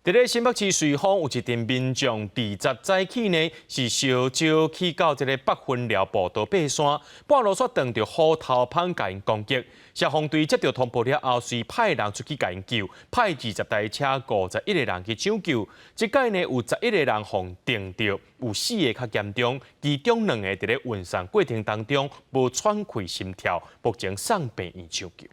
伫咧新北市瑞丰有一阵民众20早起呢，是烧酒去到这个北分寮步道爬山，半路煞撞到虎头蜂甲因攻击。消防队接到通报了后，随派人出去甲因救，派20台车51个人去抢救。即届呢有11个人互定着，有4个较严重，其中2个伫咧运送过程当中无喘气心跳，目前送病院抢救。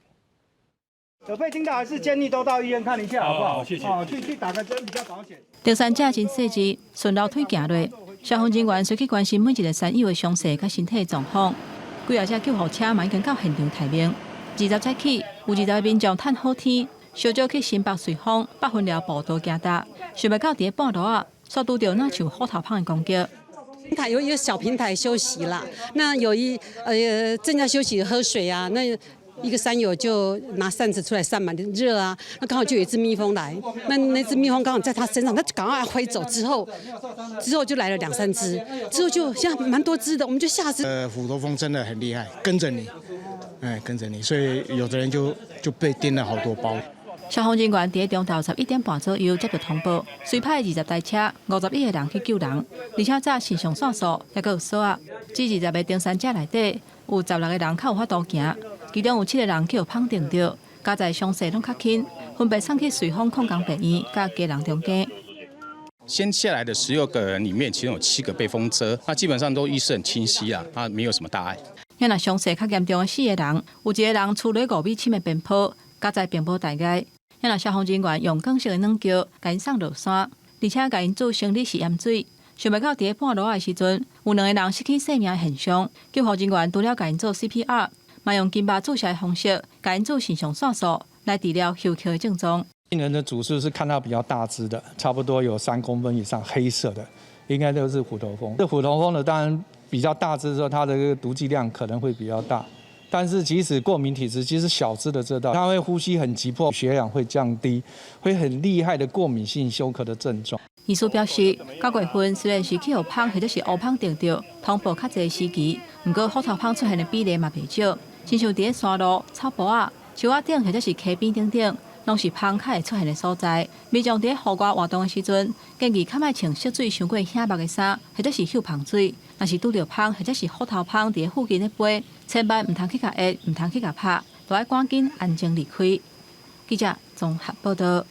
有被听到还是建议都到医院看一下，好不好？谢谢。去打个针比较保险。登山者真细致，顺楼梯行落，消防人员随去关心每一个山友的伤势甲身体状况。几啊只救护车嘛已经到现场待命。20早起，有20个民众趁好天，烧酒去新北瑞丰北分寮步道行踏，想要到伫半路啊，煞拄到那像虎头蜂的攻击。 台有一个小平台休息啦，那有正在休息喝水啊，那一个山友就拿扇子出来扇嘛，热啊，那刚好就有一只蜜蜂来，那只蜜蜂刚好在他身上，他赶快挥走之后就来了2、3只，之后就现在蛮多只的，我们就吓死。虎头蜂真的很厉害，跟着你，跟着你，所以有的人就被叮了好多包。 消防人员伫中昼11点半左右接到通报，随派20台车、51个人去救人，而且早线上线索也有锁啊。这20个登山者内底，有16个人较有法度行，其中有7个人去有碰定着，加在伤势拢较轻，分别送去瑞丰控工病院甲家人中间。先下来的16个人里面，其中有7个被风遮，那基本上都意识很清晰啦，没有什么大碍。遐若伤势较严重的4个人，有1个人厝内5米深的边坡，加在并无大碍。 遐若消防人员用广式的软桥，甲因送落山，而且甲因做生理实验水。想袂到伫半路的时阵，有2个人失去性命的现象。救护人员除了甲因做 CPR， 嘛用金巴注射的方式，甲因做肾上腺素来治疗休克的症状。病人的主诉是看到比较大只的，差不多有3公分以上，黑色的，应该都是虎头蜂。这虎头蜂呢，当然比较大只的时候，它的这个毒剂量可能会比较大。 但是即使过敏体质，即使小只的这道，它会呼吸很急迫，血氧会降低，会很厉害的过敏性休克的症状。医师表示，9月份虽然是去互蜂或者是乌蜂叮到，通报较侪时期，不过虎头蜂出现的比例嘛袂少。亲像伫山路、草坡啊、树仔顶或者是溪边等，拢是蜂较会出现的所在。民众伫户外活动的时阵，建议较莫穿涉水伤过显目的衫，或者是吸芳水。若是拄到蜂或者是虎头蜂伫附近咧飞，千万唔通去甲压，唔通去甲拍，都要赶紧安静离开。记者综合报道。